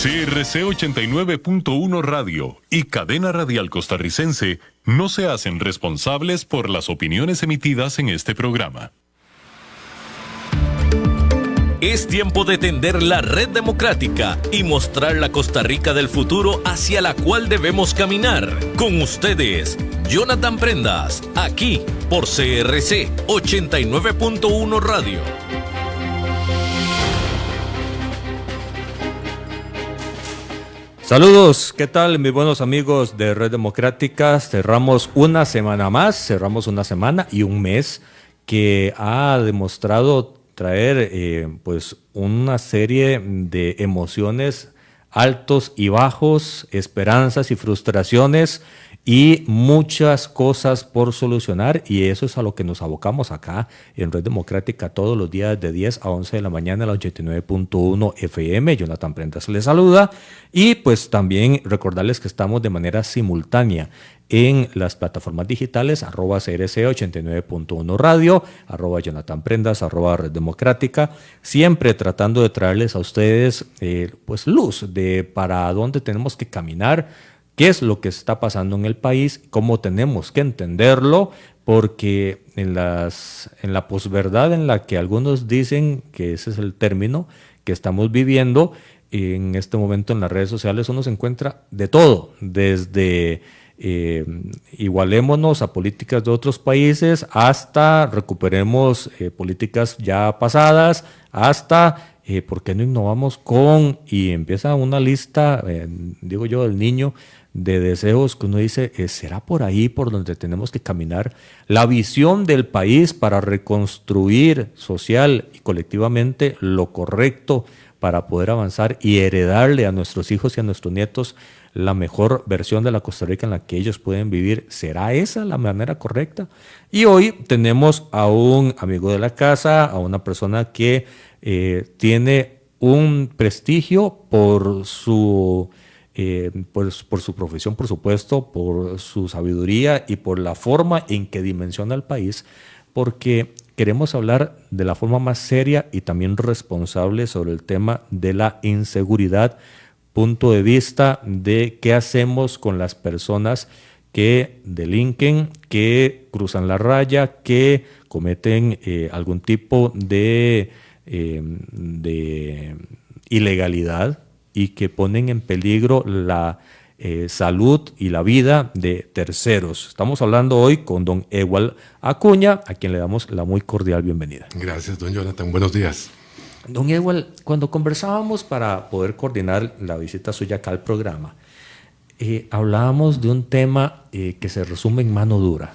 CRC 89.1 Radio y Cadena Radial Costarricense no se hacen responsables por las opiniones emitidas en este programa. Es tiempo de tender la red democrática y mostrar la Costa Rica del futuro hacia la cual debemos caminar. Con ustedes, Jonathan Prendas, aquí por CRC 89.1 Radio. Saludos, ¿qué tal mis buenos amigos de Red Democrática? Cerramos una semana y un mes que ha demostrado traer pues una serie de emociones, altos y bajos, esperanzas y frustraciones y muchas cosas por solucionar, y eso es a lo que nos abocamos acá en Red Democrática todos los días de 10 a 11 de la mañana a la 89.1 FM. Jonathan Prendas les saluda, y pues también recordarles que estamos de manera simultánea en las plataformas digitales @CRC 89.1 Radio, @Jonathan Prendas, @Red Democrática, siempre tratando de traerles a ustedes pues luz de para dónde tenemos que caminar, qué es lo que está pasando en el país, cómo tenemos que entenderlo, porque en la posverdad en la que algunos dicen que ese es el término que estamos viviendo en este momento en las redes sociales, uno se encuentra de todo, desde igualémonos a políticas de otros países hasta recuperemos políticas ya pasadas, hasta ¿por qué no innovamos con? Y empieza una lista, digo yo, del niño, de deseos que uno dice, ¿será por ahí por donde tenemos que caminar? La visión del país para reconstruir social y colectivamente lo correcto para poder avanzar y heredarle a nuestros hijos y a nuestros nietos la mejor versión de la Costa Rica en la que ellos pueden vivir. ¿Será esa la manera correcta? Y hoy tenemos a un amigo de la casa, a una persona que tiene un prestigio por su profesión, por supuesto, por su sabiduría y por la forma en que dimensiona el país, porque queremos hablar de la forma más seria y también responsable sobre el tema de la inseguridad, punto de vista de qué hacemos con las personas que delinquen, que cruzan la raya, que cometen algún tipo de ilegalidad y que ponen en peligro la salud y la vida de terceros. Estamos hablando hoy con don Ewald Acuña, a quien le damos la muy cordial bienvenida. Gracias, don Jonathan. Buenos días. Don Ewald, cuando conversábamos para poder coordinar la visita suya acá al programa, hablábamos de un tema que se resume en mano dura.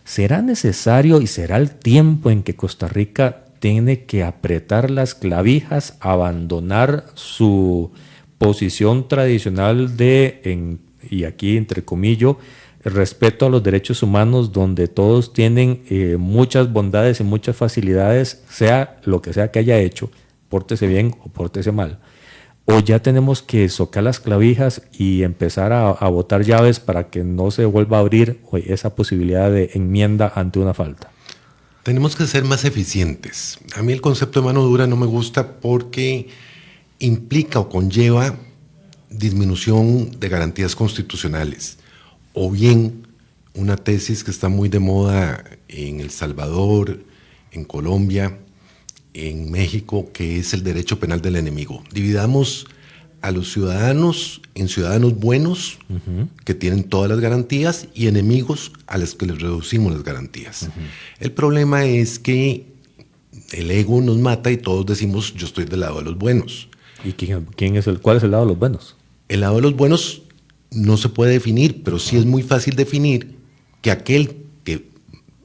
¿Será necesario y será el tiempo en que Costa Rica tiene que apretar las clavijas, abandonar su posición tradicional y aquí entre comillas, respeto a los derechos humanos, donde todos tienen muchas bondades y muchas facilidades, sea lo que sea que haya hecho, pórtese bien o pórtese mal? ¿O ya tenemos que socar las clavijas y empezar a botar llaves para que no se vuelva a abrir esa posibilidad de enmienda ante una falta? Tenemos que ser más eficientes. A mí el concepto de mano dura no me gusta porque implica o conlleva disminución de garantías constitucionales, o bien una tesis que está muy de moda en El Salvador, en Colombia, en México, que es el derecho penal del enemigo. Dividamos a los ciudadanos en ciudadanos buenos, que tienen todas las garantías, y enemigos a los que les reducimos las garantías. El problema es que el ego nos mata y todos decimos, yo estoy del lado de los buenos. ¿Y cuál es el lado de los buenos? El lado de los buenos no se puede definir, pero sí es muy fácil definir que aquel que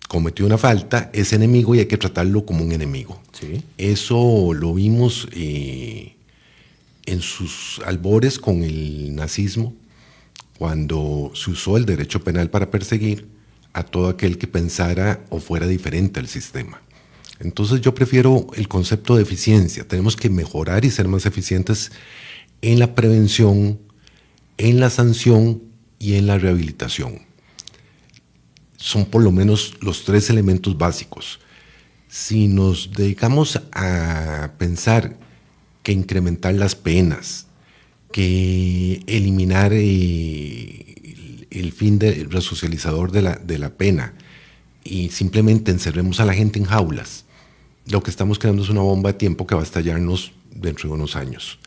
cometió una falta es enemigo y hay que tratarlo como un enemigo. Sí. Eso lo vimos en sus albores con el nazismo, cuando se usó el derecho penal para perseguir a todo aquel que pensara o fuera diferente al sistema. Entonces yo prefiero el concepto de eficiencia. Tenemos que mejorar y ser más eficientes en la prevención, en la sanción y en la rehabilitación. Son por lo menos los 3 elementos básicos. Si nos dedicamos a pensar que incrementar las penas, que eliminar el fin resocializador de la pena y simplemente encerremos a la gente en jaulas, lo que estamos creando es una bomba de tiempo que va a estallarnos dentro de unos años.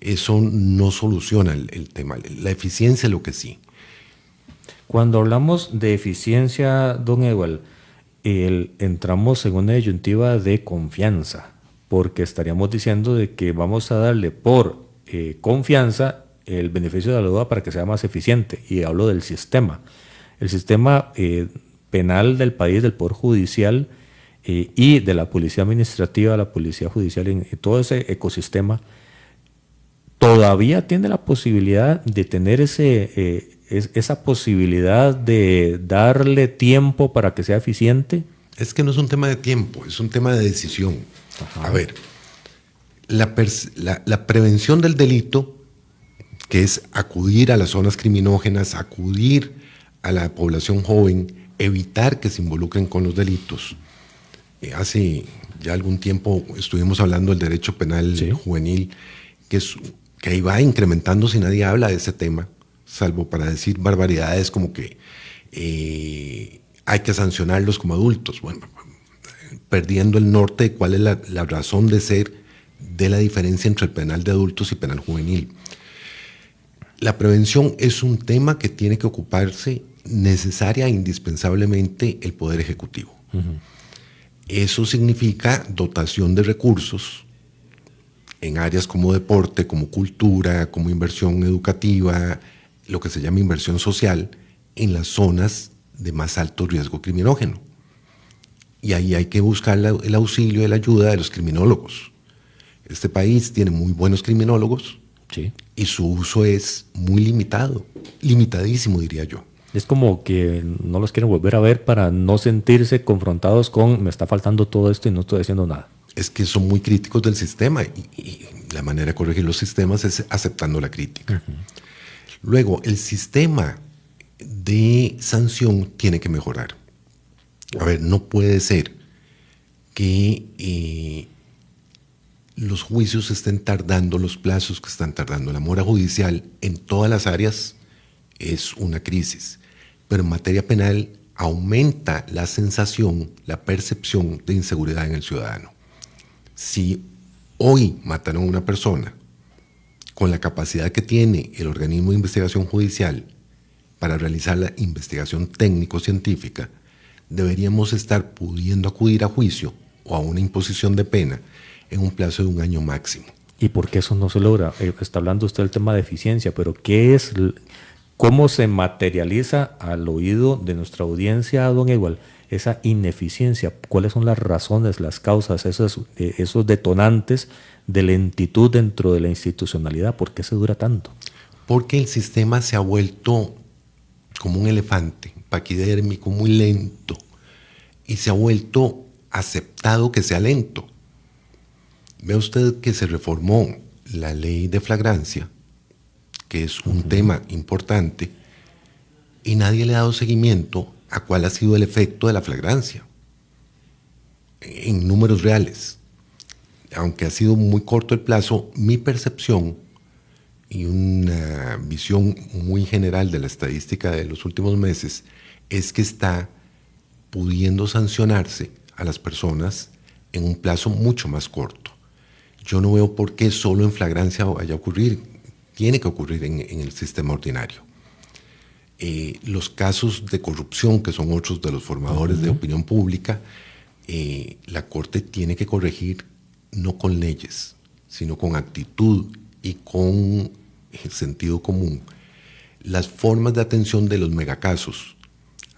Eso no soluciona el tema. La eficiencia es lo que sí. Cuando hablamos de eficiencia, don Ewald, entramos en una disyuntiva de confianza, porque estaríamos diciendo de que vamos a darle por confianza el beneficio de la duda para que sea más eficiente, y hablo del sistema. El sistema penal del país, del Poder Judicial y de la Policía Administrativa, la Policía Judicial, y todo ese ecosistema, todavía tiene la posibilidad de tener esa posibilidad de darle tiempo para que sea eficiente. Es que no es un tema de tiempo, es un tema de decisión. Ajá. A ver, la prevención del delito, que es acudir a las zonas criminógenas, acudir a la población joven, evitar que se involucren con los delitos. Hace ya algún tiempo estuvimos hablando del derecho penal juvenil, que ahí va incrementando si nadie habla de ese tema, salvo para decir barbaridades como que hay que sancionarlos como adultos. Bueno, perdiendo el norte de cuál es la razón de ser de la diferencia entre el penal de adultos y penal juvenil. La prevención es un tema que tiene que ocuparse necesaria e indispensablemente el Poder Ejecutivo. Uh-huh. Eso significa dotación de recursos en áreas como deporte, como cultura, como inversión educativa, lo que se llama inversión social, en las zonas de más alto riesgo criminógeno. Y ahí hay que buscar el auxilio y la ayuda de los criminólogos. Este país tiene muy buenos criminólogos, sí, y su uso es muy limitado, limitadísimo diría yo. Es como que no los quieren volver a ver para no sentirse confrontados con me está faltando todo esto y no estoy haciendo nada. Es que son muy críticos del sistema y la manera de corregir los sistemas es aceptando la crítica. Uh-huh. Luego, el sistema de sanción tiene que mejorar. A ver, no puede ser que los juicios estén tardando, los plazos que están tardando. La mora judicial en todas las áreas es una crisis, pero en materia penal aumenta la sensación, la percepción de inseguridad en el ciudadano. Si hoy mataron a una persona con la capacidad que tiene el organismo de investigación judicial para realizar la investigación técnico-científica, deberíamos estar pudiendo acudir a juicio o a una imposición de pena en un plazo de 1 año máximo. ¿Y por qué eso no se logra? Está hablando usted del tema de eficiencia, pero ¿cómo se materializa al oído de nuestra audiencia, don Ewald, esa ineficiencia? ¿Cuáles son las razones, las causas, esos detonantes de lentitud dentro de la institucionalidad? ¿Por qué se dura tanto? Porque el sistema se ha vuelto como un elefante, paquidérmico, muy lento, y se ha vuelto aceptado que sea lento. Vea usted que se reformó la ley de flagrancia, que es un tema importante, y nadie le ha dado seguimiento a cuál ha sido el efecto de la flagrancia en números reales. Aunque ha sido muy corto el plazo, mi percepción y una visión muy general de la estadística de los últimos meses es que está pudiendo sancionarse a las personas en un plazo mucho más corto. Yo no veo por qué solo en flagrancia vaya a ocurrir. Tiene que ocurrir en el sistema ordinario. Los casos de corrupción, que son otros de los formadores de opinión pública, la Corte tiene que corregir no con leyes, sino con actitud y con sentido común. Las formas de atención de los megacasos,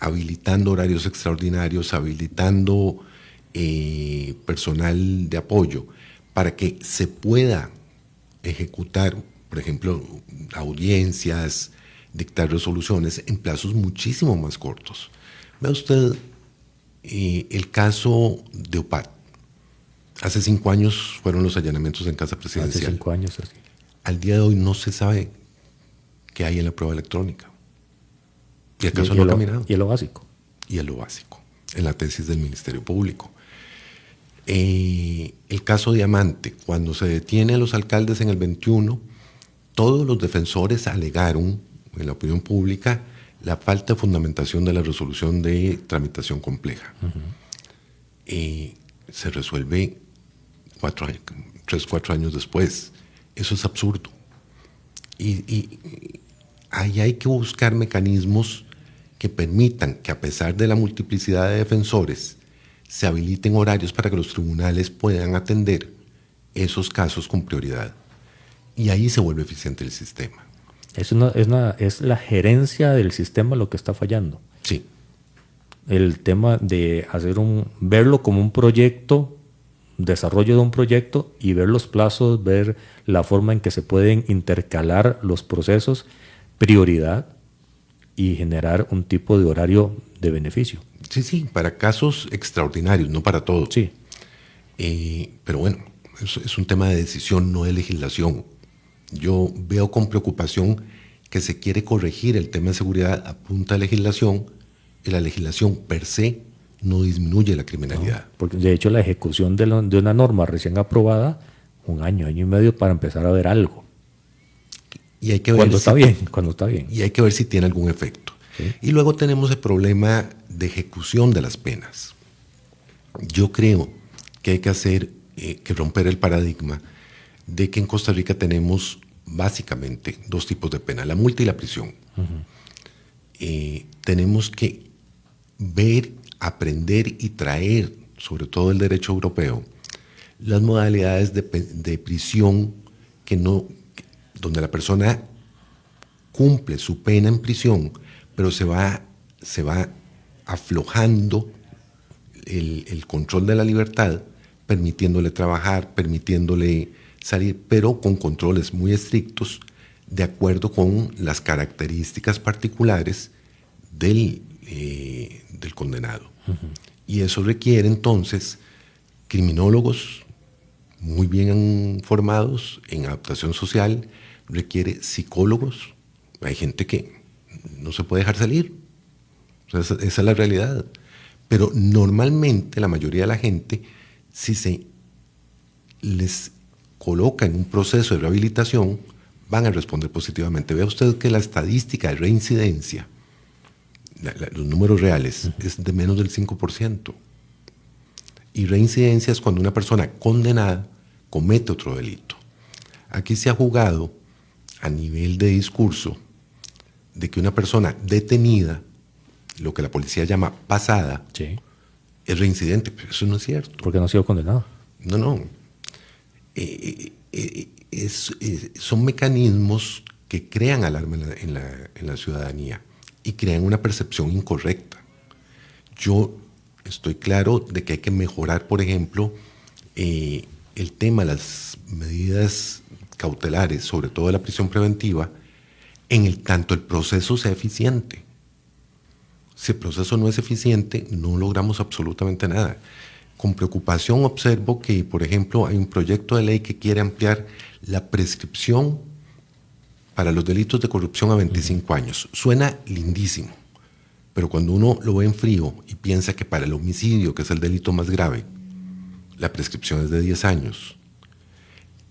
habilitando horarios extraordinarios, habilitando personal de apoyo, para que se pueda ejecutar, por ejemplo, audiencias, dictar resoluciones en plazos muchísimo más cortos. Vea usted el caso de UPAD. Hace 5 años fueron los allanamientos en Casa Presidencial. Hace 5 años, así. Al día de hoy no se sabe qué hay en la prueba electrónica. ¿Y acaso no ha caminado? Y es lo básico. Y es lo básico, en la tesis del Ministerio Público. El caso Diamante, cuando se detiene a los alcaldes en el 21, todos los defensores alegaron en la opinión pública la falta de fundamentación de la resolución de tramitación compleja. Se resuelve 3-4 años después. Eso es absurdo. Y ahí hay que buscar mecanismos que permitan que, a pesar de la multiplicidad de defensores, se habiliten horarios para que los tribunales puedan atender esos casos con prioridad. Y ahí se vuelve eficiente el sistema. Es la gerencia del sistema lo que está fallando. Sí. El tema de verlo como un proyecto, desarrollo de un proyecto, y ver los plazos, ver la forma en que se pueden intercalar los procesos, prioridad, y generar un tipo de horario de beneficio. Sí, para casos extraordinarios, no para todos. Sí. Pero bueno, es un tema de decisión, no de legislación. Yo veo con preocupación que se quiere corregir el tema de seguridad a punta de legislación, y la legislación per se no disminuye la criminalidad. No, porque de hecho la ejecución de una norma recién aprobada, 1 año, 1 año y medio para empezar a ver algo. Y hay que ver cuando está bien. Y hay que ver si tiene algún efecto. ¿Sí? Y luego tenemos el problema de ejecución de las penas. Yo creo que hay que romper el paradigma de que en Costa Rica tenemos básicamente 2 tipos de pena, la multa y la prisión. Tenemos que ver, aprender y traer, sobre todo el derecho europeo, las modalidades de prisión donde la persona cumple su pena en prisión, pero se va aflojando el control de la libertad, permitiéndole trabajar, permitiéndole salir, pero con controles muy estrictos, de acuerdo con las características particulares del condenado. Y eso requiere entonces criminólogos muy bien formados en adaptación social, requiere psicólogos. Hay gente que no se puede dejar salir. O sea, esa es la realidad. Pero normalmente la mayoría de la gente, si se les coloca en un proceso de rehabilitación, van a responder positivamente. Vea usted que la estadística de reincidencia, los números reales, es de menos del 5%. Y reincidencia es cuando una persona condenada comete otro delito. Aquí se ha jugado a nivel de discurso de que una persona detenida, lo que la policía llama pasada, sí, es reincidente, pero eso no es cierto. Porque no ha sido condenado. No. Son mecanismos que crean alarma en la ciudadanía y crean una percepción incorrecta. Yo estoy claro de que hay que mejorar, por ejemplo, el tema de las medidas cautelares, sobre todo de la prisión preventiva, tanto el proceso sea eficiente. Si el proceso no es eficiente, no logramos absolutamente nada. Con preocupación observo que, por ejemplo, hay un proyecto de ley que quiere ampliar la prescripción para los delitos de corrupción a 25 años. Suena lindísimo, pero cuando uno lo ve en frío y piensa que para el homicidio, que es el delito más grave, la prescripción es de 10 años,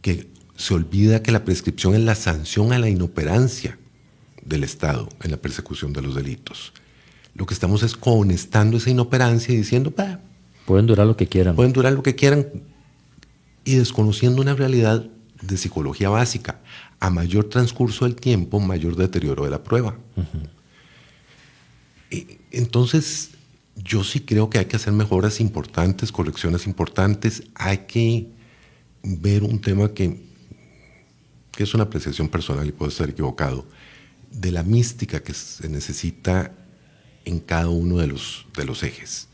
que se olvida que la prescripción es la sanción a la inoperancia del Estado en la persecución de los delitos. Lo que estamos es cohonestando esa inoperancia y diciendo, pueden durar lo que quieran. Pueden durar lo que quieran, y desconociendo una realidad de psicología básica. A mayor transcurso del tiempo, mayor deterioro de la prueba. Entonces, yo sí creo que hay que hacer mejoras importantes, correcciones importantes. Hay que ver un tema que es una apreciación personal y puedo estar equivocado, de la mística que se necesita en cada uno de los ejes.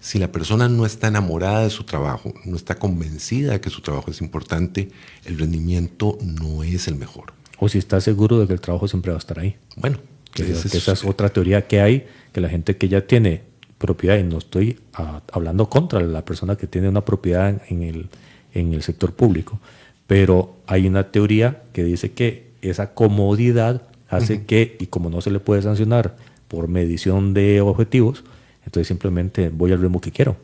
Si la persona no está enamorada de su trabajo, no está convencida de que su trabajo es importante, el rendimiento no es el mejor. O si está seguro de que el trabajo siempre va a estar ahí. Bueno, esa es otra teoría que hay, que la gente que ya tiene propiedad, y no estoy hablando contra la persona que tiene una propiedad en el sector público, pero hay una teoría que dice que esa comodidad hace que, y como no se le puede sancionar por medición de objetivos, entonces simplemente voy al ritmo que quiero.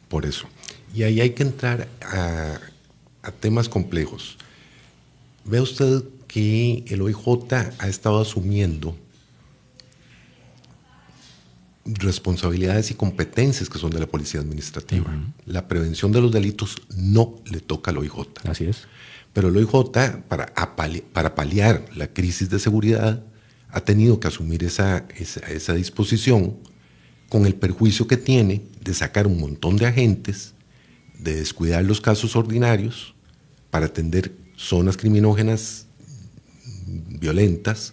Por eso. Y ahí hay que entrar a temas complejos. Ve usted que el OIJ ha estado asumiendo responsabilidades y competencias que son de la policía administrativa. La prevención de los delitos no le toca al OIJ. Así es. Pero el OIJ, para paliar la crisis de seguridad, ha tenido que asumir esa disposición con el perjuicio que tiene de sacar un montón de agentes, de descuidar los casos ordinarios para atender zonas criminógenas violentas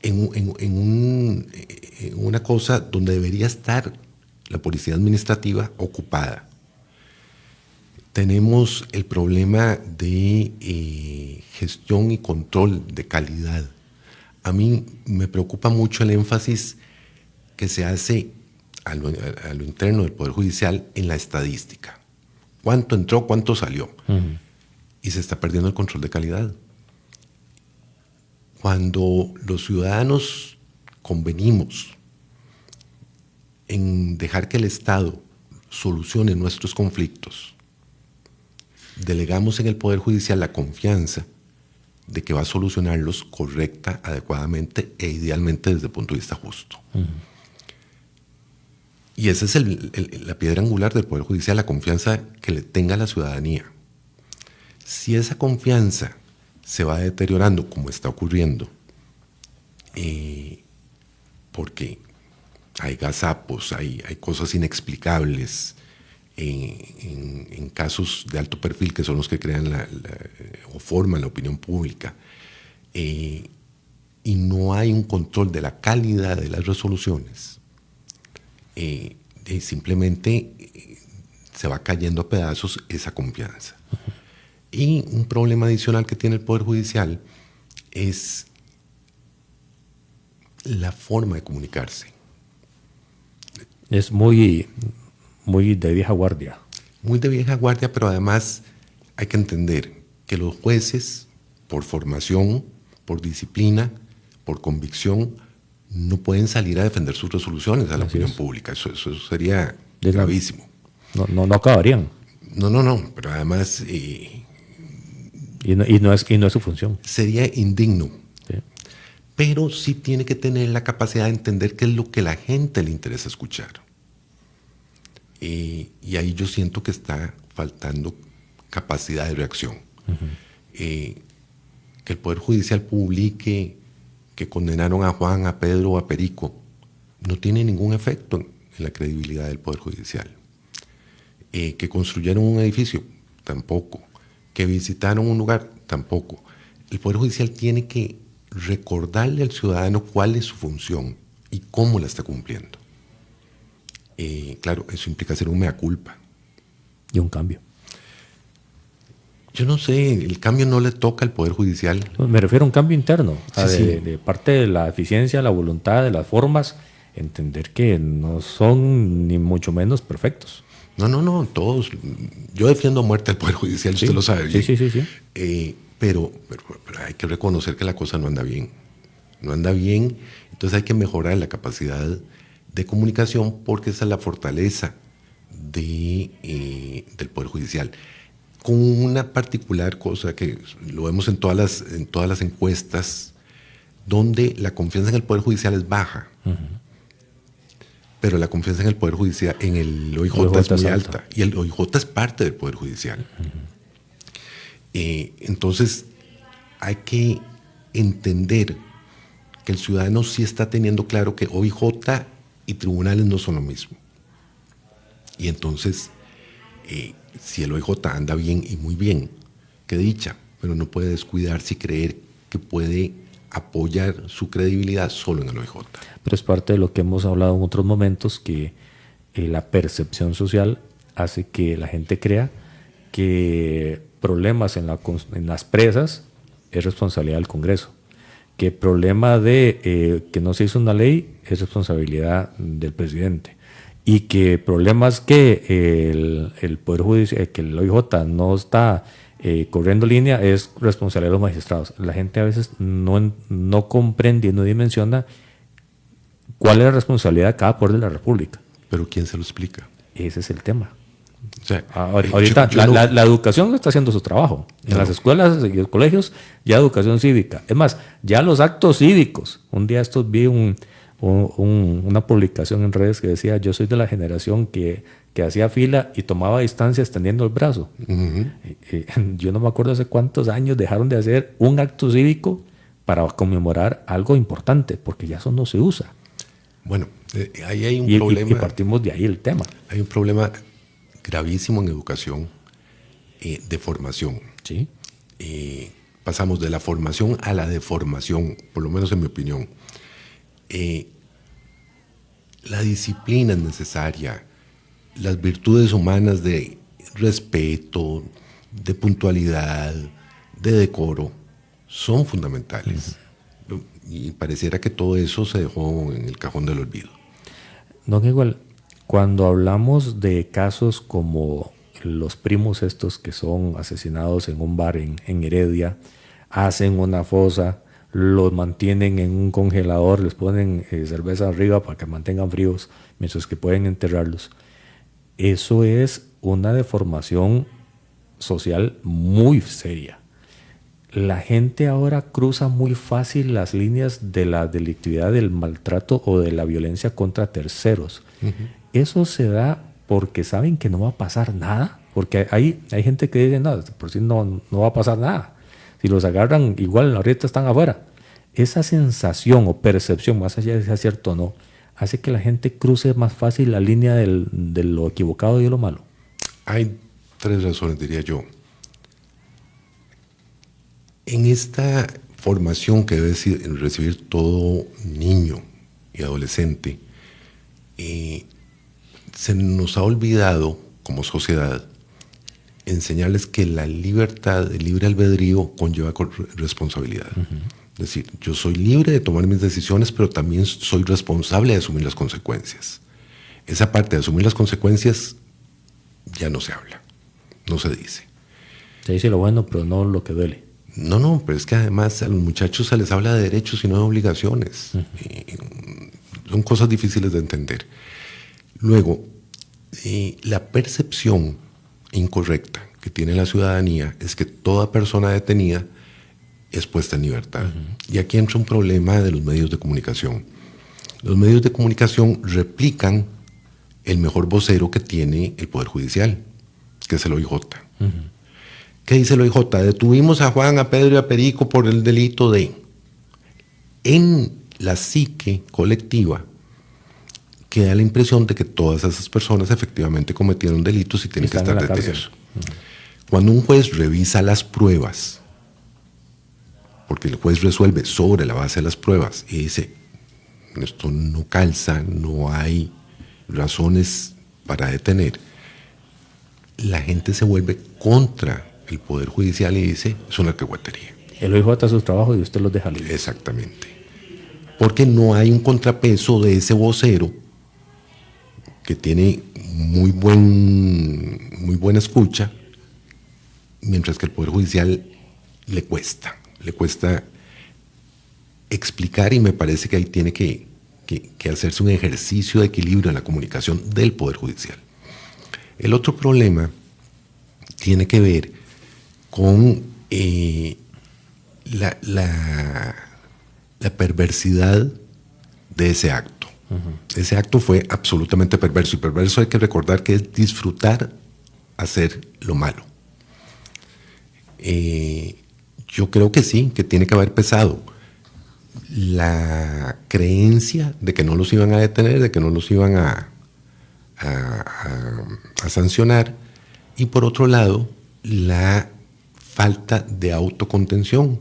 en una cosa donde debería estar la policía administrativa ocupada. Tenemos el problema de gestión y control de calidad. A mí me preocupa mucho el énfasis que se hace a lo interno del Poder Judicial en la estadística. ¿Cuánto entró, cuánto salió? Y se está perdiendo el control de calidad. Cuando los ciudadanos convenimos en dejar que el Estado solucione nuestros conflictos, delegamos en el Poder Judicial la confianza de que va a solucionarlos correcta, adecuadamente e idealmente desde el punto de vista justo. Y esa es la piedra angular del Poder Judicial, la confianza que le tenga la ciudadanía. Si esa confianza se va deteriorando, como está ocurriendo, porque hay gazapos, hay cosas inexplicables en casos de alto perfil que son los que crean o forman la opinión pública, y no hay un control de la calidad de las resoluciones, simplemente se va cayendo a pedazos esa confianza. Y un problema adicional que tiene el Poder Judicial es la forma de comunicarse. Es muy de vieja guardia. Muy de vieja guardia, pero además hay que entender que los jueces, por formación, por disciplina, por convicción, no pueden salir a defender sus resoluciones a la opinión pública. Eso sería gravísimo. No acabarían. No, pero además... Y no es su función. Sería indigno. Sí. Pero sí tiene que tener la capacidad de entender qué es lo que a la gente le interesa escuchar. Y ahí yo siento que está faltando capacidad de reacción. Que el Poder Judicial publique que condenaron a Juan, a Pedro o a Perico no tiene ningún efecto en la credibilidad del Poder Judicial. Que construyeron un edificio, tampoco. Que visitaron un lugar, tampoco. El Poder Judicial tiene que recordarle al ciudadano cuál es su función y cómo la está cumpliendo. Claro, eso implica hacer un mea culpa. Y un cambio. Yo no sé, el cambio no le toca al Poder Judicial. Me refiero a un cambio interno, Sí. de parte de la eficiencia, la voluntad, de las formas, entender que no son ni mucho menos perfectos. No, todos. Yo defiendo a muerte al Poder Judicial, usted lo sabe bien. Sí. Pero hay que reconocer que la cosa no anda bien. No anda bien, entonces hay que mejorar la capacidad de comunicación porque esa es la fortaleza del Poder Judicial. Con una particular cosa que lo vemos en todas las encuestas, donde la confianza en el Poder Judicial es baja. Pero la confianza en el Poder Judicial, en el OIJ es muy alta. Y el OIJ es parte del Poder Judicial. Entonces, hay que entender que el ciudadano sí está teniendo claro que OIJ y tribunales no son lo mismo. Y entonces, si el OIJ anda bien y muy bien, qué dicha, pero no puede descuidarse y creer que puede apoyar su credibilidad solo en el OIJ. Pero es parte de lo que hemos hablado en otros momentos, que la percepción social hace que la gente crea que problemas en las presas es responsabilidad del Congreso, que problema de que no se hizo una ley es responsabilidad del presidente, y que problemas que el Poder Judicial, que el OIJ no está corriendo línea, es responsabilidad de los magistrados. La gente a veces no comprende y no dimensiona cuál es la responsabilidad de cada poder de la República. Pero ¿quién se lo explica? Ese es el tema. O sea, Ahorita la educación está haciendo su trabajo. En las escuelas y los colegios ya educación cívica. Es más, ya los actos cívicos. Un día estos vi una publicación en redes que decía: yo soy de la generación que hacía fila y tomaba distancia extendiendo el brazo. Yo no me acuerdo hace cuántos años dejaron de hacer un acto cívico para conmemorar algo importante, porque ya eso no se usa. Bueno, ahí hay un problema. Y partimos de ahí el tema. Hay un problema gravísimo en educación de formación. Sí. Pasamos de la formación a la deformación, por lo menos en mi opinión. La disciplina es necesaria, las virtudes humanas de respeto, de puntualidad, de decoro, son fundamentales. Y pareciera que todo eso se dejó en el cajón del olvido. Don Igual, cuando hablamos de casos como los primos estos que son asesinados en un bar en Heredia, hacen una fosa, los mantienen en un congelador, les ponen cerveza arriba para que mantengan fríos, mientras que pueden enterrarlos. Eso es una deformación social muy seria. La gente ahora cruza muy fácil las líneas de la delictividad, del maltrato o de la violencia contra terceros. Eso se da porque saben que no va a pasar nada, porque hay gente que dice: no, por si no va a pasar nada. Si los agarran, igual ahorita están afuera. Esa sensación o percepción, más allá de si es cierto o no, hace que la gente cruce más fácil la línea de lo equivocado y de lo malo. Hay 3 razones, diría yo. En esta formación que debe recibir todo niño y adolescente, se nos ha olvidado como sociedad enseñarles que la libertad, el libre albedrío conlleva responsabilidad. Es decir, yo soy libre de tomar mis decisiones, pero también soy responsable de asumir las consecuencias. Esa parte de asumir las consecuencias ya no se habla, no se dice. Se dice lo bueno, pero no lo que duele. No, pero es que además a los muchachos se les habla de derechos y no de obligaciones. Son cosas difíciles de entender. Luego, la percepción incorrecta que tiene la ciudadanía es que toda persona detenida es puesta en libertad. Y aquí entra un problema de los medios de comunicación. Los medios de comunicación replican el mejor vocero que tiene el Poder Judicial, que es el OIJ. ¿Qué dice el OIJ? Detuvimos a Juan, a Pedro y a Perico por el delito de... En la psique colectiva queda la impresión de que todas esas personas efectivamente cometieron delitos y tienen que estar detenidos. Cuando un juez revisa las pruebas, porque el juez resuelve sobre la base de las pruebas y dice: esto no calza, no hay razones para detener, la gente se vuelve contra el Poder Judicial y dice: es una alcahuetería. El OIJ hace su trabajo y usted los deja libres. Exactamente. Porque no hay un contrapeso de ese vocero que tiene muy buena escucha, mientras que el Poder Judicial le cuesta explicar, y me parece que ahí tiene que hacerse un ejercicio de equilibrio en la comunicación del Poder Judicial. El otro problema tiene que ver con la perversidad de ese acto. Ese acto fue absolutamente perverso, y perverso hay que recordar que es disfrutar hacer lo malo. Yo creo que sí, que tiene que haber pesado la creencia de que no los iban a detener, de que no los iban a sancionar, y por otro lado, la falta de autocontención.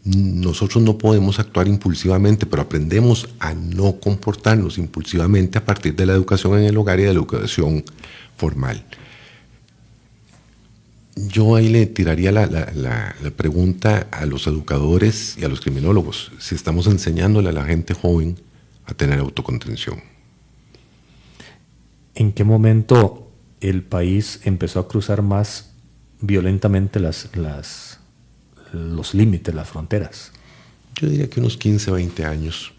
Nosotros no podemos actuar impulsivamente, pero aprendemos a no comportarnos impulsivamente a partir de la educación en el hogar y de la educación formal. Yo ahí le tiraría la pregunta a los educadores y a los criminólogos, si estamos enseñándole a la gente joven a tener autocontención. ¿en qué momento el país empezó a cruzar más violentamente los límites, las fronteras? Yo diría que unos 15, 20 años.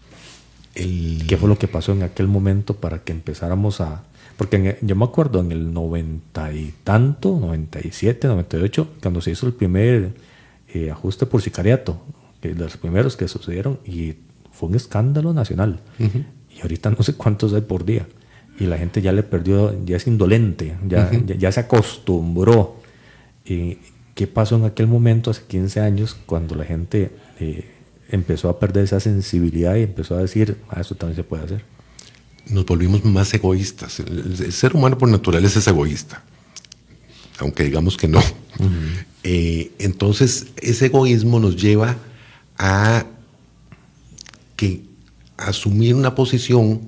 ¿Qué fue lo que pasó en aquel momento para que empezáramos a...? Porque yo me acuerdo en el 90 y tanto, 97, 98, cuando se hizo el primer ajuste por sicariato, de los primeros que sucedieron, y fue un escándalo nacional. Uh-huh. Y ahorita no sé cuántos hay por día. Y la gente ya le perdió, ya es indolente, ya se acostumbró. ¿Qué pasó en aquel momento, hace 15 años, cuando la gente empezó a perder esa sensibilidad y empezó a decir, eso también se puede hacer? Nos volvimos más egoístas. El ser humano por naturaleza es egoísta, aunque digamos que no. Uh-huh. Entonces, ese egoísmo nos lleva a asumir una posición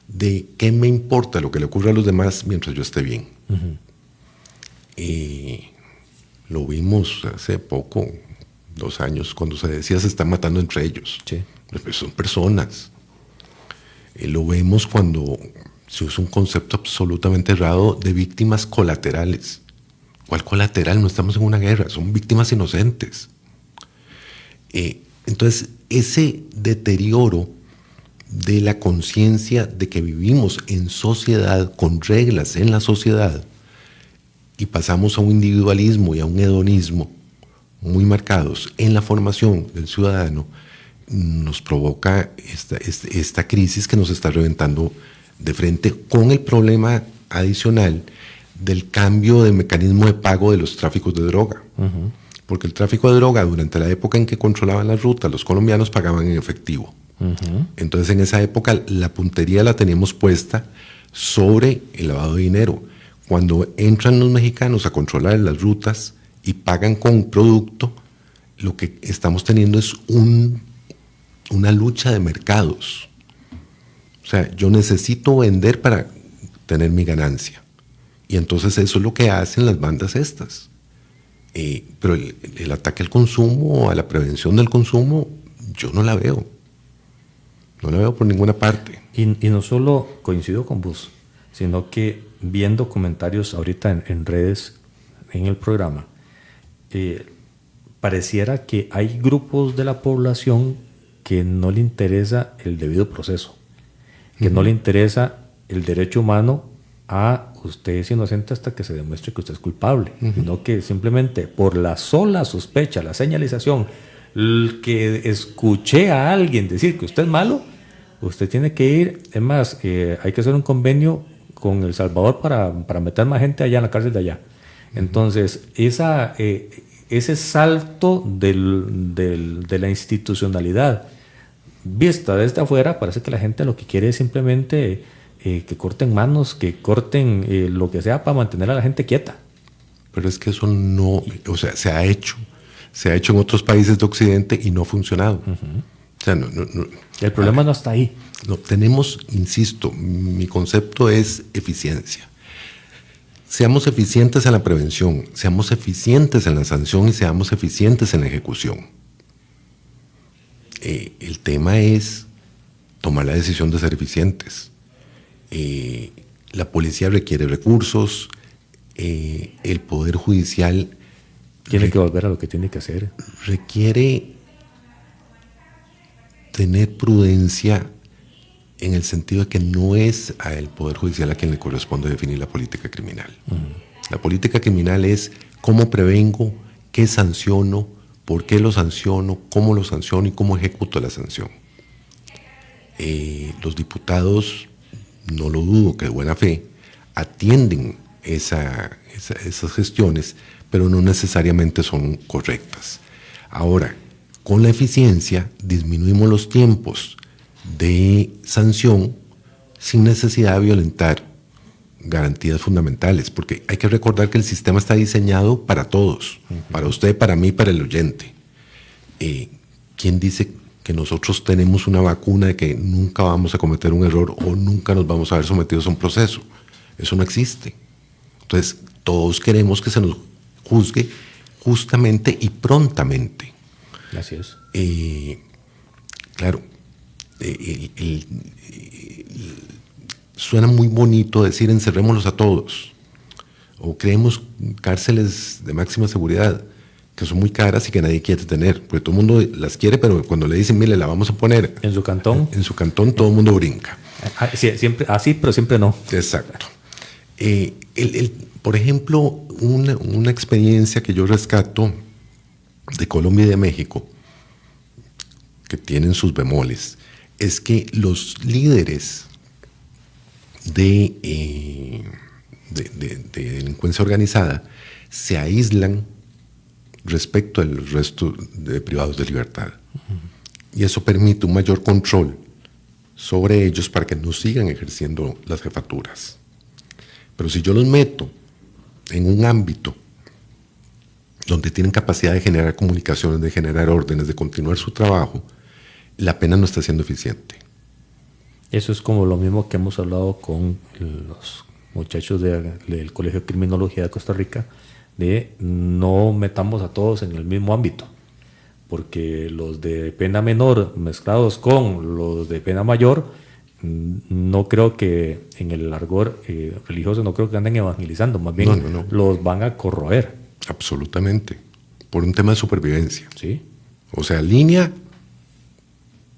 de qué me importa lo que le ocurra a los demás mientras yo esté bien. Uh-huh. Lo vimos hace poco, 2 años, cuando se decía se están matando entre ellos. Sí. Pero son personas. Lo vemos cuando se usa un concepto absolutamente errado de víctimas colaterales. ¿Cuál colateral? No estamos en una guerra, son víctimas inocentes. Entonces, ese deterioro de la conciencia de que vivimos en sociedad, con reglas en la sociedad, y pasamos a un individualismo y a un hedonismo muy marcados en la formación del ciudadano, nos provoca esta crisis que nos está reventando de frente, con el problema adicional del cambio de mecanismo de pago de los tráficos de droga. Uh-huh. Porque el tráfico de droga, durante la época en que controlaban las rutas, los colombianos pagaban en efectivo. Uh-huh. Entonces, en esa época, la puntería la teníamos puesta sobre el lavado de dinero. Cuando entran los mexicanos a controlar las rutas y pagan con producto, lo que estamos teniendo es una lucha de mercados. O sea, yo necesito vender para tener mi ganancia. Y entonces eso es lo que hacen las bandas estas. Pero el ataque al consumo, a la prevención del consumo, yo no la veo. No la veo por ninguna parte. Y no solo coincido con vos, sino que viendo comentarios ahorita en redes, en el programa, pareciera que hay grupos de la población que no le interesa el debido proceso, que no le interesa el derecho humano a usted es inocente hasta que se demuestre que usted es culpable, sino que simplemente por la sola sospecha, la señalización, que escuché a alguien decir que usted es malo, usted tiene que ir. Es más, hay que hacer un convenio con El Salvador para meter más gente allá en la cárcel de allá. Entonces, ese salto de la institucionalidad vista desde afuera, parece que la gente lo que quiere es simplemente que corten manos, que corten lo que sea para mantener a la gente quieta. Pero es que eso no, o sea, se ha hecho en otros países de Occidente y no ha funcionado. Uh-huh. O sea, no, el problema no está ahí. No, tenemos, insisto, mi concepto es eficiencia. Seamos eficientes en la prevención, seamos eficientes en la sanción y seamos eficientes en la ejecución. El tema es tomar la decisión de ser eficientes. La policía requiere recursos, el Poder Judicial tiene que volver a lo que tiene que hacer. Requiere tener prudencia en el sentido de que no es al Poder Judicial a quien le corresponde definir la política criminal. Uh-huh. La política criminal es cómo prevengo, qué sanciono, por qué lo sanciono, cómo lo sanciono y cómo ejecuto la sanción. Los diputados, no lo dudo que de buena fe, atienden esas gestiones, pero no necesariamente son correctas. Ahora, con la eficiencia disminuimos los tiempos de sanción sin necesidad de violentar garantías fundamentales, porque hay que recordar que el sistema está diseñado para todos, uh-huh. Para usted, para mí, para el oyente. ¿Quién dice que nosotros tenemos una vacuna de que nunca vamos a cometer un error o nunca nos vamos a ver sometidos a un proceso? Eso no existe. Entonces, todos queremos que se nos juzgue justamente y prontamente. Así es. Claro, suena muy bonito decir encerrémoslos a todos o creemos cárceles de máxima seguridad que son muy caras y que nadie quiere tener, porque todo el mundo las quiere, pero cuando le dicen, mire, la vamos a poner en su cantón, todo el mundo brinca. Sí, siempre, así, pero siempre no. Exacto. Por ejemplo, una experiencia que yo rescato de Colombia y de México, que tienen sus bemoles, es que los líderes de delincuencia organizada se aíslan respecto al resto de privados de libertad. Y eso permite un mayor control sobre ellos para que no sigan ejerciendo las jefaturas. Pero si yo los meto en un ámbito donde tienen capacidad de generar comunicaciones, de generar órdenes, de continuar su trabajo, la pena no está siendo eficiente. Eso es como lo mismo que hemos hablado con los muchachos del Colegio de Criminología de Costa Rica, de no metamos a todos en el mismo ámbito, porque los de pena menor mezclados con los de pena mayor, no creo que en el argot religioso no creo que anden evangelizando, más bien no. Los van a corroer. Absolutamente, por un tema de supervivencia. Sí. O sea, línea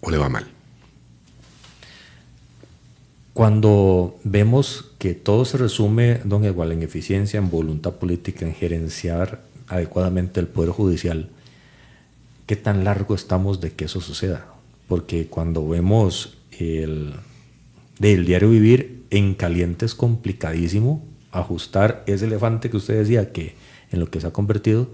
o le va mal. Cuando vemos que todo se resume, don Eduardo, en eficiencia, en voluntad política, en gerenciar adecuadamente el Poder Judicial, ¿qué tan largo estamos de que eso suceda? Porque cuando vemos del diario vivir, en caliente es complicadísimo ajustar ese elefante que usted decía que en lo que se ha convertido,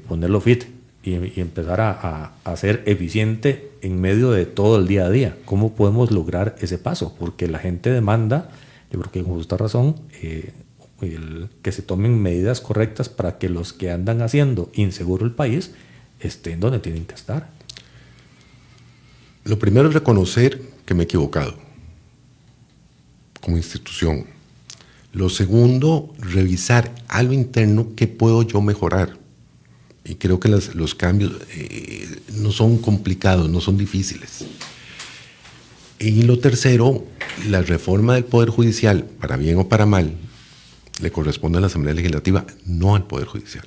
ponerlo fit y empezar a ser eficiente en medio de todo el día a día. ¿Cómo podemos lograr ese paso? Porque la gente demanda, yo creo que con justa razón, que se tomen medidas correctas para que los que andan haciendo inseguro el país estén donde tienen que estar. Lo primero es reconocer que me he equivocado como institución. Lo segundo, revisar a lo interno qué puedo yo mejorar. Y creo que los cambios no son complicados, no son difíciles. Y lo tercero, la reforma del Poder Judicial, para bien o para mal, le corresponde a la Asamblea Legislativa, no al Poder Judicial.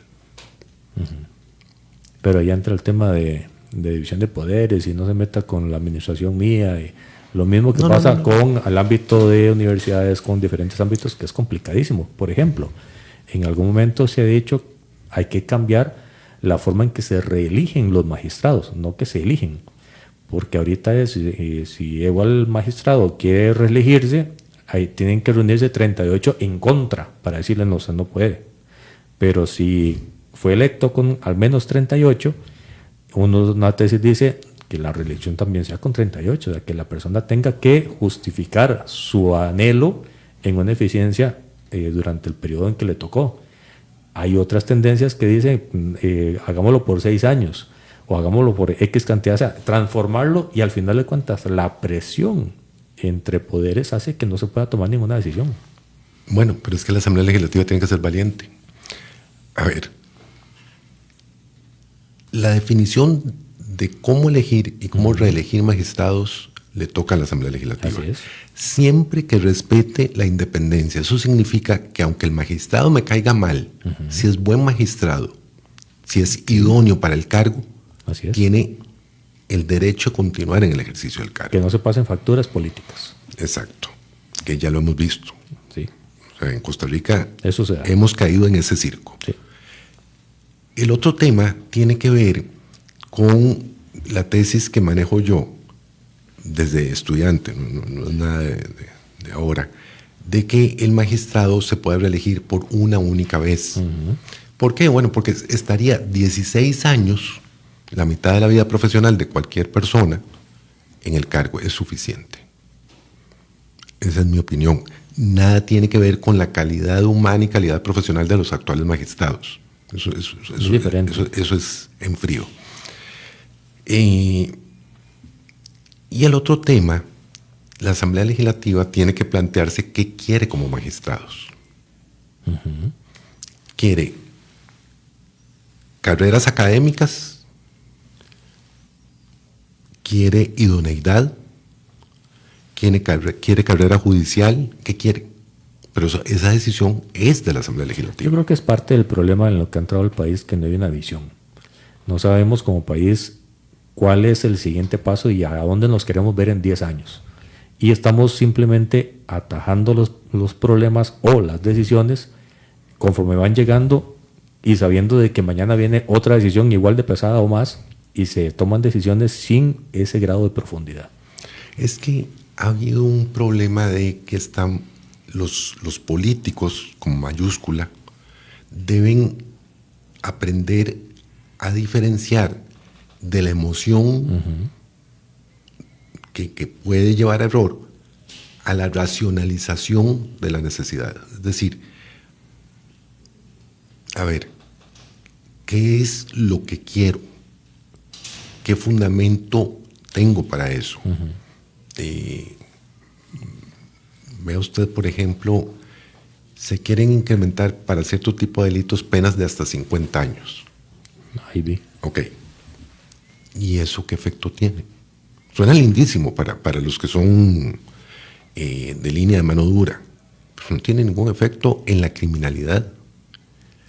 Pero ahí entra el tema de división de poderes y no se meta con la administración mía. Y lo mismo que pasa con el ámbito de universidades, con diferentes ámbitos, que es complicadísimo. Por ejemplo, en algún momento se ha dicho hay que cambiar la forma en que se reeligen los magistrados, no que se eligen. Porque ahorita si igual magistrado quiere reelegirse, ahí tienen que reunirse 38 en contra para decirle no, usted no puede. Pero si fue electo con al menos 38, una tesis dice que la reelección también sea con 38, o sea, que la persona tenga que justificar su anhelo en una eficiencia durante el periodo en que le tocó. Hay otras tendencias que dicen hagámoslo por 6 años o hagámoslo por X cantidad, o sea, transformarlo, y al final de cuentas la presión entre poderes hace que no se pueda tomar ninguna decisión. Bueno, pero es que la Asamblea Legislativa tiene que ser valiente. A ver, la definición de cómo elegir y cómo reelegir magistrados le toca a la Asamblea Legislativa. Así es. Siempre que respete la independencia. Eso significa que aunque el magistrado me caiga mal, si es buen magistrado, si es idóneo para el cargo, Así es. Tiene el derecho a continuar en el ejercicio del cargo. Que no se pasen facturas políticas. Exacto, que ya lo hemos visto. Sí. O sea, en Costa Rica Eso se da. hemos caído en ese circo. Sí. El otro tema tiene que ver con la tesis que manejo yo desde estudiante, no es nada de ahora, de que el magistrado se puede reelegir por una única vez. ¿Por qué? Bueno, porque estaría 16 años, la mitad de la vida profesional de cualquier persona, en el cargo. Es suficiente. Esa es mi opinión. Nada tiene que ver con la calidad humana y calidad profesional de los actuales magistrados. Eso Es diferente. Eso es en frío. Y el otro tema, la Asamblea Legislativa tiene que plantearse qué quiere como magistrados. ¿Quiere carreras académicas? ¿Quiere idoneidad? quiere carrera judicial, ¿qué quiere? Pero esa decisión es de la Asamblea Legislativa. Yo creo que es parte del problema en lo que ha entrado el país, que no hay una visión. No sabemos como país cuál es el siguiente paso y a dónde nos queremos ver en 10 años. Y estamos simplemente atajando los problemas o las decisiones conforme van llegando y sabiendo de que mañana viene otra decisión igual de pesada o más, y se toman decisiones sin ese grado de profundidad. Es que ha habido un problema de que están los políticos, con mayúscula, deben aprender a diferenciar de la emoción que puede llevar a error a la racionalización de la necesidad. Es decir, a ver, ¿qué es lo que quiero? ¿Qué fundamento tengo para eso? Vea usted, por ejemplo, se quieren incrementar para cierto tipo de delitos penas de hasta 50 años. Ahí vi. Ok. ¿Y eso qué efecto tiene? Suena lindísimo para los que son de línea de mano dura, pero no tiene ningún efecto en la criminalidad.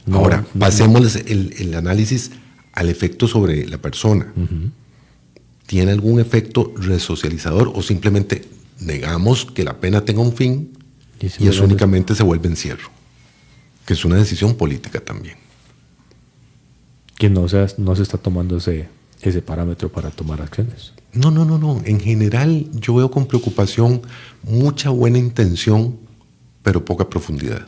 No, Ahora, no, pasemos el análisis al efecto sobre la persona. ¿Tiene algún efecto resocializador o simplemente negamos que la pena tenga un fin y eso únicamente se vuelve encierro? Que es una decisión política también. Que no se está tomando ese parámetro para tomar acciones. No. En general yo veo con preocupación mucha buena intención, pero poca profundidad.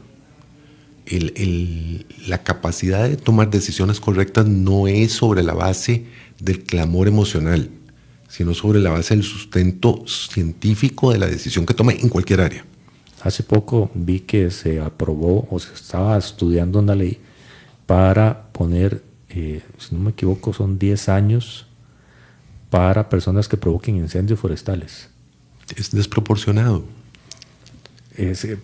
La capacidad de tomar decisiones correctas no es sobre la base del clamor emocional, sino sobre la base del sustento científico de la decisión que tome en cualquier área. Hace poco vi que se aprobó o se estaba estudiando una ley para poner, si no me equivoco, son 10 años para personas que provoquen incendios forestales. Es desproporcionado.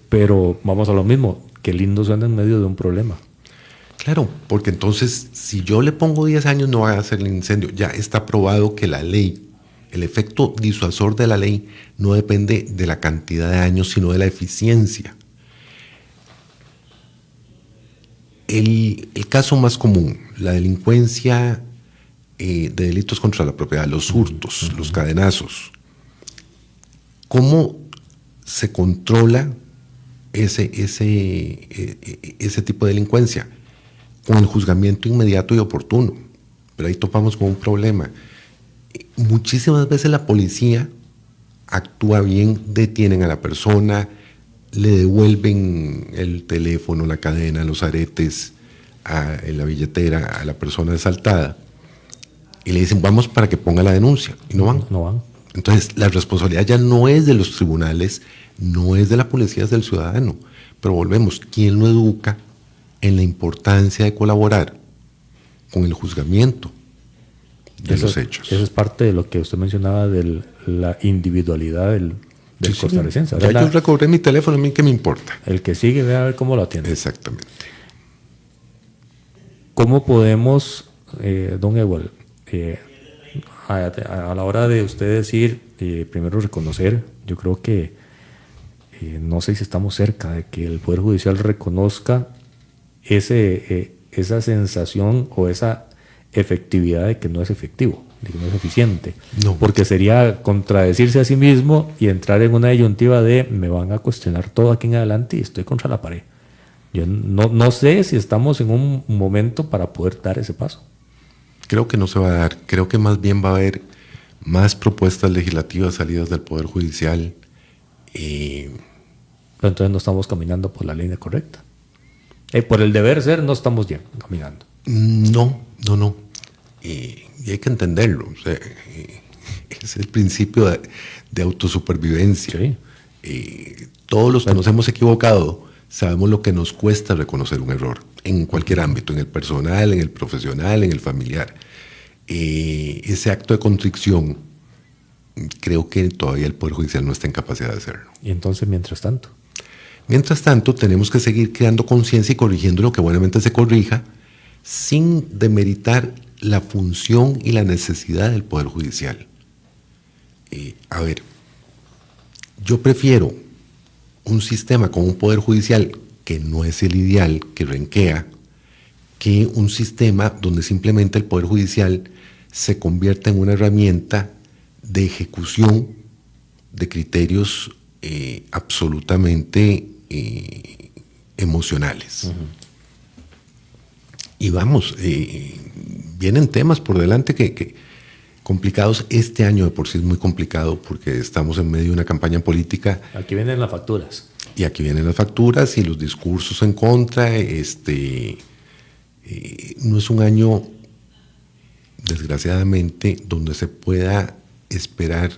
Pero vamos a lo mismo, qué lindo suena en medio de un problema. Claro, porque entonces si yo le pongo 10 años no va a hacer el incendio. Ya está probado que la ley, el efecto disuasor de la ley no depende de la cantidad de años, sino de la eficiencia. El caso más común, la delincuencia de delitos contra la propiedad, los hurtos, los cadenazos. ¿Cómo se controla ese tipo de delincuencia? Con el juzgamiento inmediato y oportuno. Pero ahí topamos con un problema. Muchísimas veces la policía actúa bien, detienen a la persona, le devuelven el teléfono, la cadena, los aretes, la billetera a la persona asaltada y le dicen vamos para que ponga la denuncia y no van. No van. Entonces la responsabilidad ya no es de los tribunales, no es de la policía, es del ciudadano. Pero volvemos, ¿quién lo educa en la importancia de colaborar con el juzgamiento de los hechos? Eso es parte de lo que usted mencionaba de la individualidad del costarricense. Ya yo recobré mi teléfono, a mí qué me importa. El que sigue, ve a ver cómo lo atiende. Exactamente. ¿Cómo podemos, don Ewald, a la hora de usted decir, primero reconocer, yo creo que no sé si estamos cerca de que el Poder Judicial reconozca esa sensación o esa efectividad de que no es efectivo, de que no es eficiente? No. Porque sería contradecirse a sí mismo y entrar en una disyuntiva de me van a cuestionar todo aquí en adelante y estoy contra la pared. Yo no sé si estamos en un momento para poder dar ese paso. Creo que no se va a dar. Creo que más bien va a haber más propuestas legislativas salidas del Poder Judicial. Pero entonces no estamos caminando por la línea correcta. Por el deber ser no estamos bien caminando. No. Y hay que entenderlo. O sea, es el principio de autosupervivencia. Sí. Todos los que nos hemos equivocado sabemos lo que nos cuesta reconocer un error en cualquier ámbito, en el personal, en el profesional, en el familiar. Ese acto de contrición, creo que todavía el Poder Judicial no está en capacidad de hacerlo. Y entonces, mientras tanto, tenemos que seguir creando conciencia y corrigiendo lo que buenamente se corrija, sin demeritar la función y la necesidad del Poder Judicial. A ver, Yo prefiero un sistema con un poder judicial que no es el ideal, que renquea, que un sistema donde simplemente el poder judicial se convierta en una herramienta de ejecución de criterios absolutamente emocionales. Y vamos, vienen temas por delante que complicados. Este año de por sí es muy complicado porque estamos en medio de una campaña política. Aquí vienen las facturas. Y aquí vienen las facturas y los discursos en contra. No es un año, desgraciadamente, donde se pueda esperar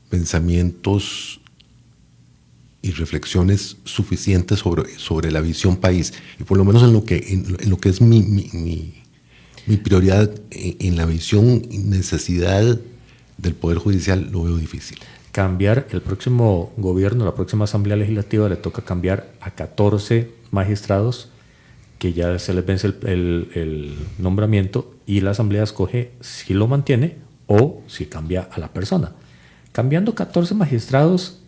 pensamientos y reflexiones suficientes sobre la visión país. Y por lo menos en lo que es mi prioridad, en la visión y necesidad del Poder Judicial, lo veo difícil. Cambiar el próximo gobierno, la próxima Asamblea Legislativa, le toca cambiar a 14 magistrados que ya se les vence el nombramiento y la Asamblea escoge si lo mantiene o si cambia a la persona. Cambiando 14 magistrados,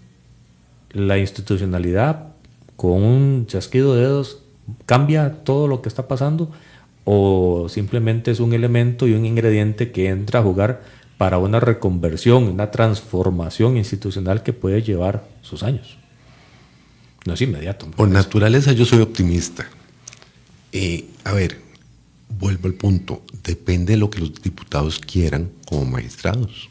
la institucionalidad con un chasquido de dedos cambia todo lo que está pasando, o simplemente es un elemento y un ingrediente que entra a jugar para una reconversión, una transformación institucional que puede llevar sus años. No es inmediato. Por naturaleza yo soy optimista. A ver, vuelvo al punto, depende de lo que los diputados quieran como magistrados.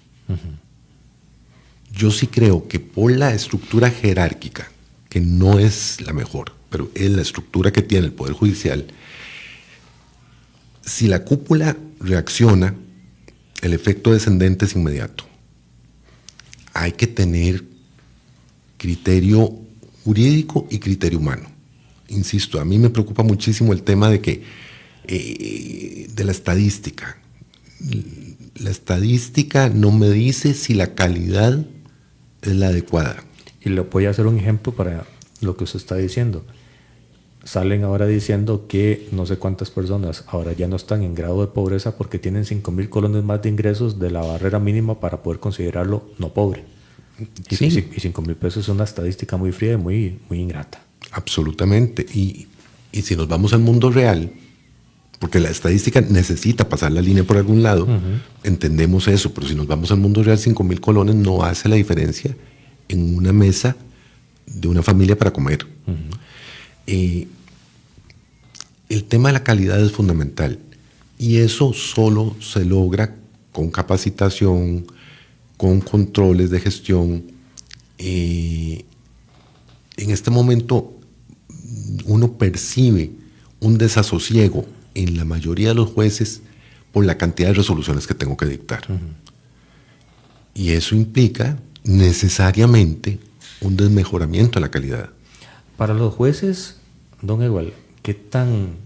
Yo sí creo que por la estructura jerárquica, que no es la mejor, pero es la estructura que tiene el Poder Judicial, si la cúpula reacciona, el efecto descendente es inmediato. Hay que tener criterio jurídico y criterio humano. Insisto, a mí me preocupa muchísimo el tema de la estadística. La estadística no me dice si la calidad es la adecuada. Y le voy a hacer un ejemplo para lo que usted está diciendo. Salen ahora diciendo que no sé cuántas personas ahora ya no están en grado de pobreza porque tienen 5,000 colones más de ingresos de la barrera mínima para poder considerarlo no pobre. Sí. Y 5,000 pesos es una estadística muy fría y muy ingrata. Absolutamente. Y si nos vamos al mundo real, porque la estadística necesita pasar la línea por algún lado, entendemos eso, pero si nos vamos al mundo real, 5,000 colones no hace la diferencia en una mesa de una familia para comer. El tema de la calidad es fundamental y eso solo se logra con capacitación, con controles de gestión. En este momento uno percibe un desasosiego en la mayoría de los jueces por la cantidad de resoluciones que tengo que dictar. Y eso implica necesariamente un desmejoramiento de la calidad. Para los jueces, don Igual, ¿qué tan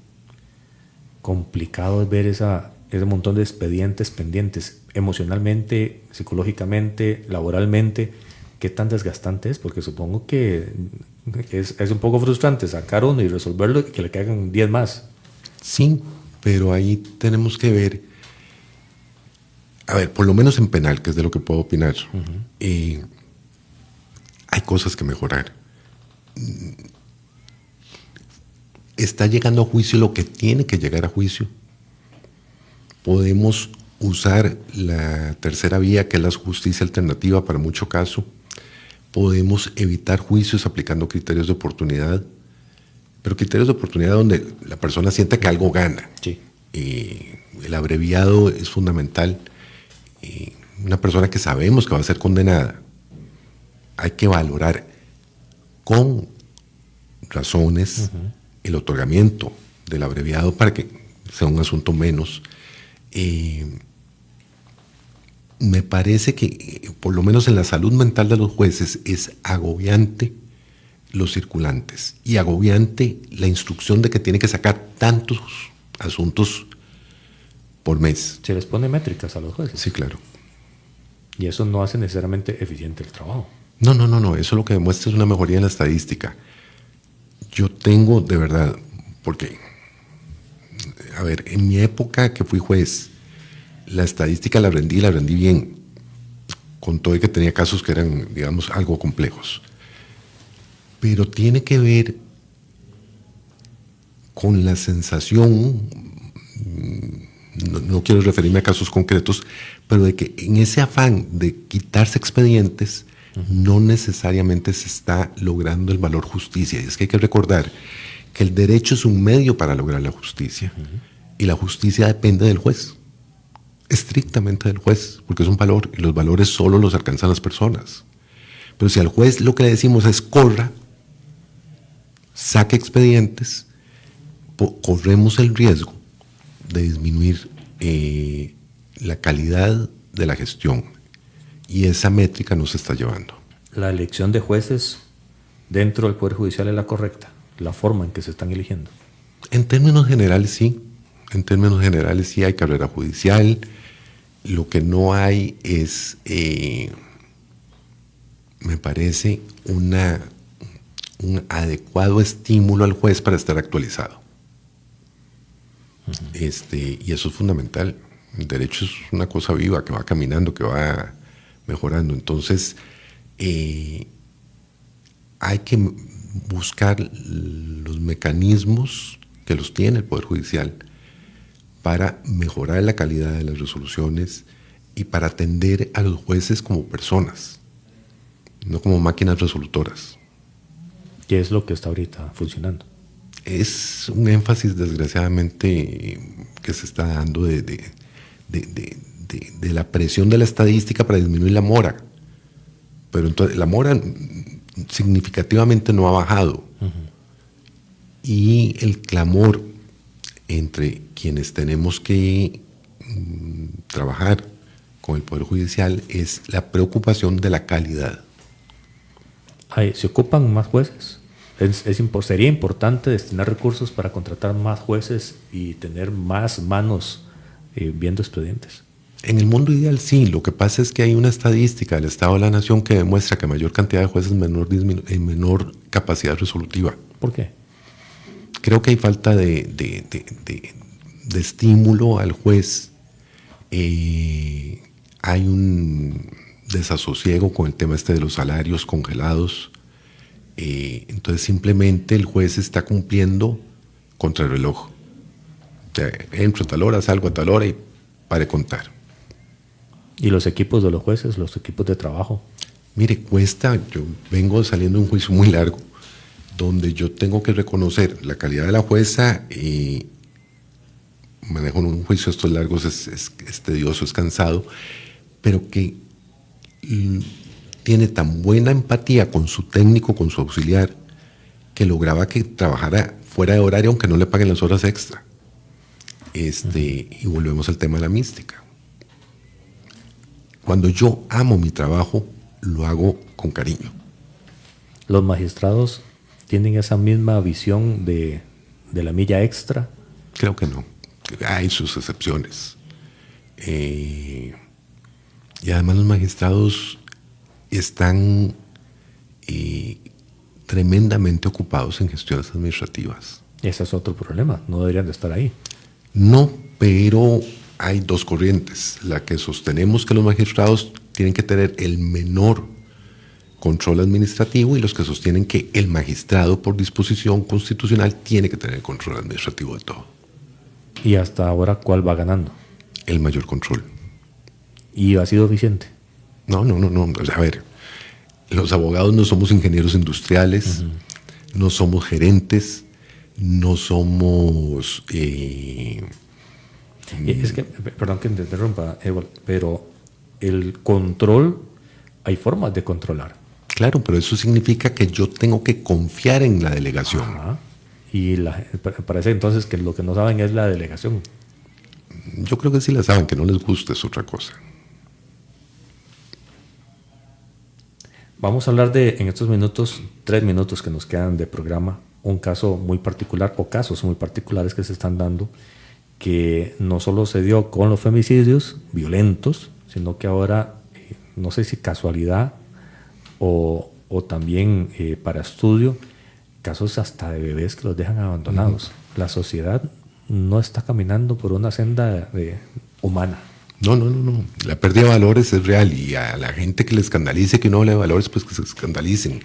complicado es ver ese montón de expedientes pendientes emocionalmente, psicológicamente, laboralmente? ¿Qué tan desgastante es? Porque supongo que es un poco frustrante sacar uno y resolverlo y que le caigan 10 más. Sí, pero ahí tenemos que ver, a ver, por lo menos en penal, que es de lo que puedo opinar, hay cosas que mejorar. Está llegando a juicio lo que tiene que llegar a juicio. Podemos usar la tercera vía, que es la justicia alternativa para mucho caso. Podemos evitar juicios aplicando criterios de oportunidad, pero criterios de oportunidad donde la persona siente que algo gana. Sí. El abreviado es fundamental. Una persona que sabemos que va a ser condenada, hay que valorar con razones el otorgamiento del abreviado para que sea un asunto menos. Me parece que, por lo menos en la salud mental de los jueces, es agobiante los circulantes y agobiante la instrucción de que tiene que sacar tantos asuntos por mes. Se les pone métricas a los jueces. Sí, claro. Y eso no hace necesariamente eficiente el trabajo. No. Eso lo que demuestra es una mejoría en la estadística. Yo tengo, de verdad, porque, a ver, en mi época que fui juez, la estadística la rendí bien. con todo y que tenía casos que eran, digamos, algo complejos. Pero tiene que ver con la sensación, no quiero referirme a casos concretos, pero de que en ese afán de quitarse expedientes, no necesariamente se está logrando el valor justicia. Y es que hay que recordar que el derecho es un medio para lograr la justicia, y la justicia depende del juez, estrictamente del juez, porque es un valor, y los valores solo los alcanzan las personas. Pero si al juez lo que le decimos es corra, saque expedientes, corremos el riesgo de disminuir la calidad de la gestión, y esa métrica no se está llevando. ¿La elección de jueces dentro del Poder Judicial es la correcta? ¿La forma en que se están eligiendo? En términos generales sí. En términos generales sí hay carrera judicial. Lo que no hay es, me parece, un adecuado estímulo al juez para estar actualizado. Y eso es fundamental. El derecho es una cosa viva que va caminando, que va mejorando. Entonces, hay que buscar los mecanismos que los tiene el Poder Judicial para mejorar la calidad de las resoluciones y para atender a los jueces como personas, no como máquinas resolutoras. ¿Qué es lo que está ahorita funcionando? Es un énfasis, desgraciadamente, que se está dando de la presión de la estadística para disminuir la mora. Pero entonces la mora significativamente no ha bajado. Y el clamor entre quienes tenemos que trabajar con el Poder Judicial es la preocupación de la calidad. ¿Se ocupan más jueces? ¿Sería importante destinar recursos para contratar más jueces y tener más manos viendo expedientes? En el mundo ideal sí. Lo que pasa es que hay una estadística del Estado de la Nación que demuestra que mayor cantidad de jueces menor capacidad resolutiva. ¿Por qué? Creo que hay falta de estímulo al juez. Hay un desasosiego con el tema de los salarios congelados. Entonces simplemente el juez está cumpliendo contra el reloj. O sea, entro a tal hora, salgo a tal hora y pare contar. ¿Y los equipos de los jueces, los equipos de trabajo? Mire, cuesta. Yo vengo saliendo de un juicio muy largo, donde yo tengo que reconocer la calidad de la jueza. Manejo un juicio estos largos, es tedioso, es cansado, pero que tiene tan buena empatía con su técnico, con su auxiliar, que lograba que trabajara fuera de horario aunque no le paguen las horas extra. Y volvemos al tema de la mística. Cuando yo amo mi trabajo, lo hago con cariño. ¿Los magistrados tienen esa misma visión de la milla extra? Creo que no. Hay sus excepciones. Y además los magistrados están tremendamente ocupados en gestiones administrativas. Ese es otro problema. No deberían de estar ahí. No, pero hay dos corrientes. La que sostenemos que los magistrados tienen que tener el menor control administrativo, y los que sostienen que el magistrado, por disposición constitucional, tiene que tener el control administrativo de todo. ¿Y hasta ahora cuál va ganando? El mayor control. ¿Y ha sido eficiente? No. O sea, a ver, los abogados no somos ingenieros industriales, no somos gerentes, no somos... Es que, perdón que te interrumpa, Ewald, pero el control, hay formas de controlar. Claro, pero eso significa que yo tengo que confiar en la delegación. Ajá. Y parece entonces que lo que no saben es la delegación. Yo creo que sí la saben, que no les gusta es otra cosa. Vamos a hablar en estos minutos, 3 minutos que nos quedan de programa, un caso muy particular o casos muy particulares que se están dando, que no solo se dio con los femicidios violentos, sino que ahora, no sé si casualidad o también para estudio, casos hasta de bebés que los dejan abandonados. La sociedad no está caminando por una senda humana. No. La pérdida de valores es real y a la gente que le escandalice que uno hable de valores, pues que se escandalicen.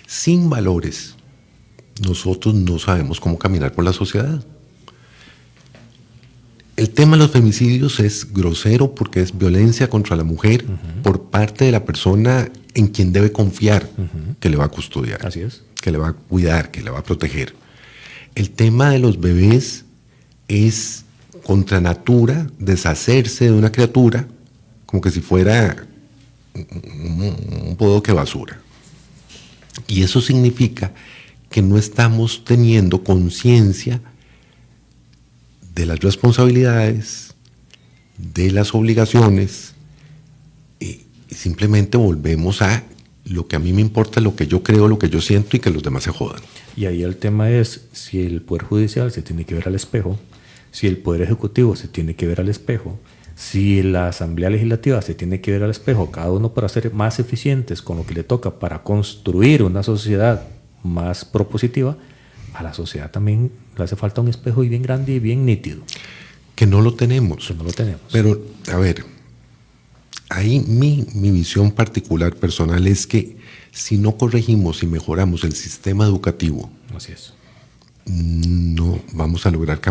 Sin valores, nosotros no sabemos cómo caminar por la sociedad. El tema de los femicidios es grosero porque es violencia contra la mujer por parte de la persona en quien debe confiar que le va a custodiar. Así es. Que le va a cuidar, que le va a proteger. El tema de los bebés es contra natura deshacerse de una criatura como que si fuera un bodoque de basura. Y eso significa que no estamos teniendo conciencia de las responsabilidades, de las obligaciones, y simplemente volvemos a lo que a mí me importa, lo que yo creo, lo que yo siento y que los demás se jodan. Y ahí el tema es si el Poder Judicial se tiene que ver al espejo, si el Poder Ejecutivo se tiene que ver al espejo, si la Asamblea Legislativa se tiene que ver al espejo, cada uno para ser más eficientes con lo que le toca para construir una sociedad más propositiva. A la sociedad también le hace falta un espejo y bien grande y bien nítido. Que no lo tenemos. Que no lo tenemos. Pero, a ver, ahí mi visión particular personal es que si no corregimos y mejoramos el sistema educativo, Así es. no vamos a lograr cambiar.